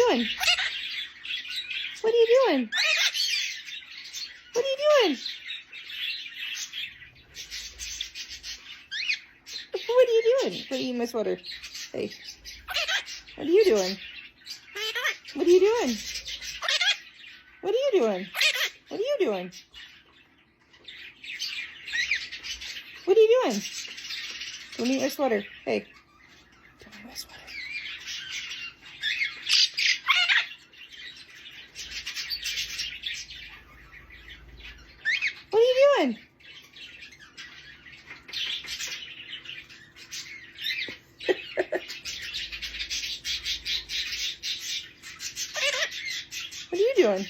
doing? What are you doing? What are you doing? What are you doing? What are you eating my sweater? Hey. What are you doing? What are you doing? What are you doing? What are you doing? What are you doing? Don't eat my sweater. Hey. Don't eat my sweater. What are you doing? What are you doing?